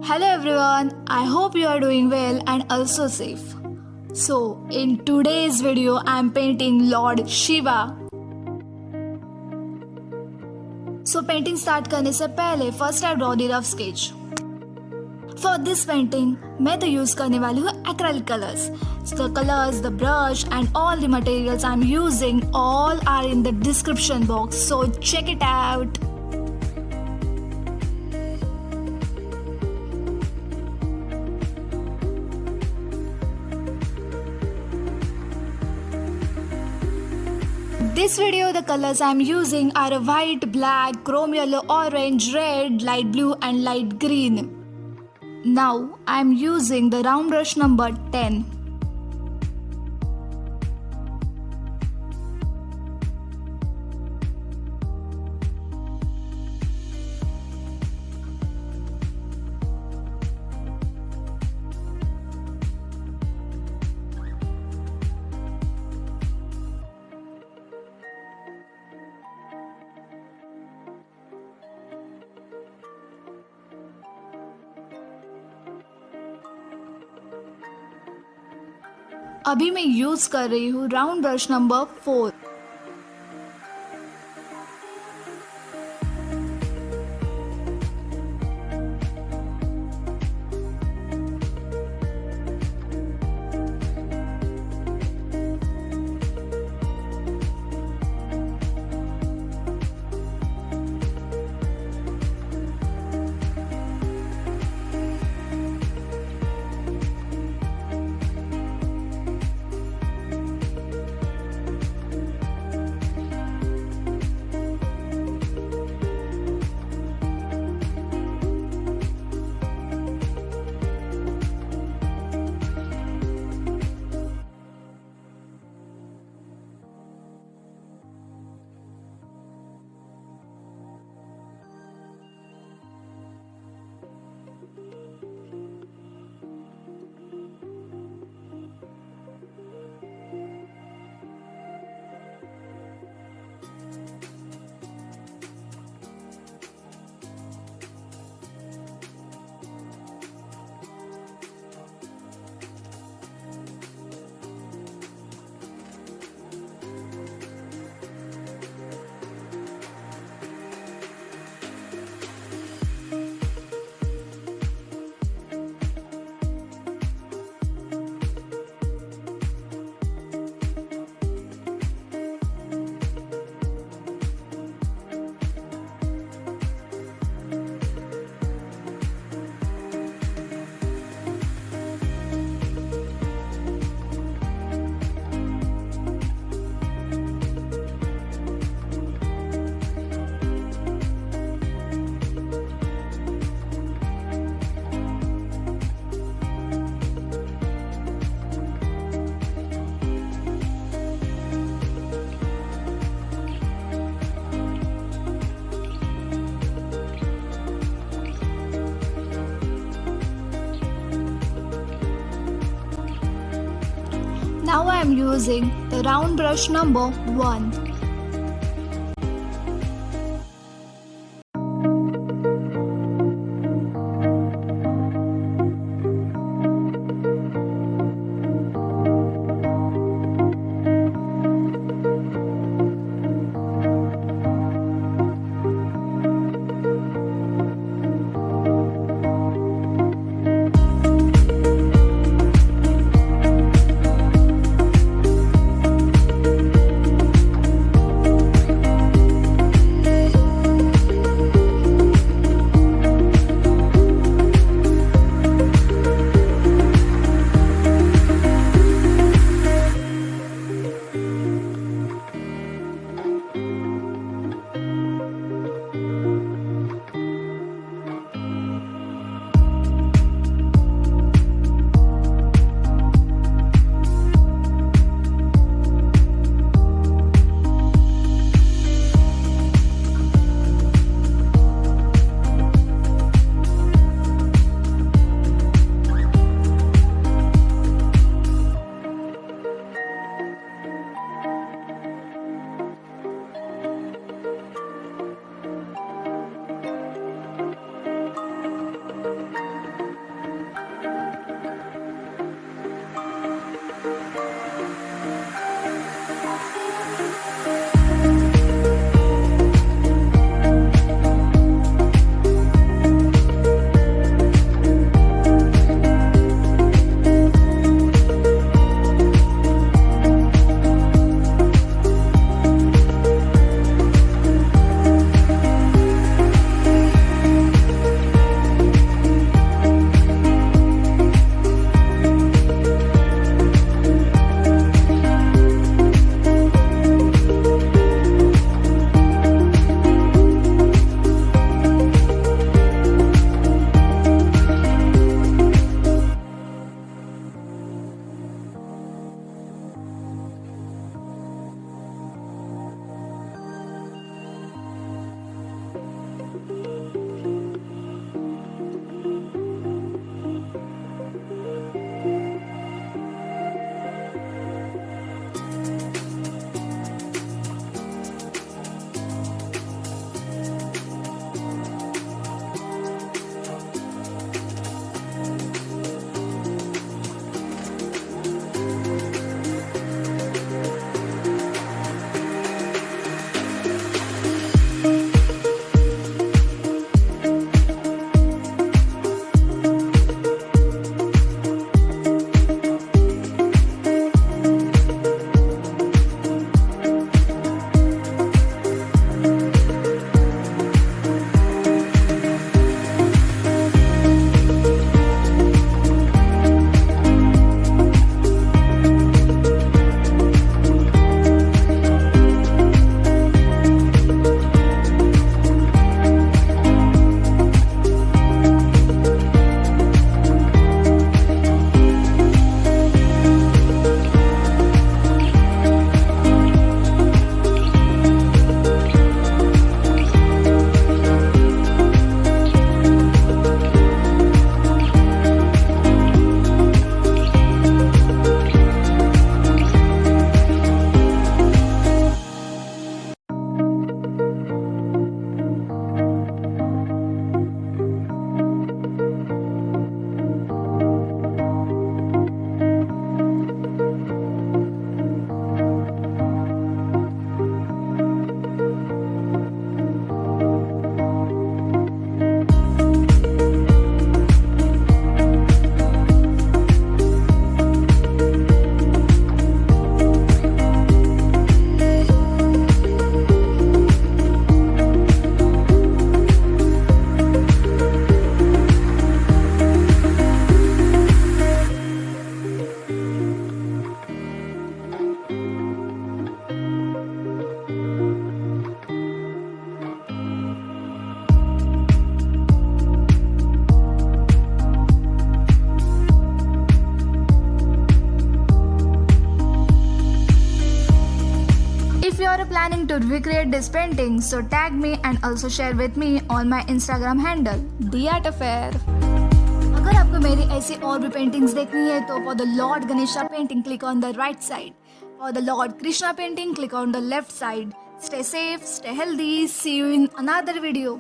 Hello everyone, I hope you are doing well and also safe. So, in today's video, I am painting Lord Shiva. So, painting start करने से पहले first I draw the rough sketch. For this painting, मैं तो use करने वाली हूँ acrylic colors. So, the colors, the brush and all the materials I am using all are in the description box. So, check it out. This video the colors I am using are a white, black, chrome yellow, orange, red, light blue and light green. Now I am using the round brush number 10. अभी मैं use कर रही हूँ round brush number 4. Now I am using the round brush number 1. If you are planning to recreate this painting, so tag me and also share with me on my Instagram handle, The Art Affair. अगर आपको मेरी ऐसी और भी paintings देखनी है तो for the Lord Ganesha painting click on the right side. For the Lord Krishna painting click on the left side. Stay safe, stay healthy. See you in another video.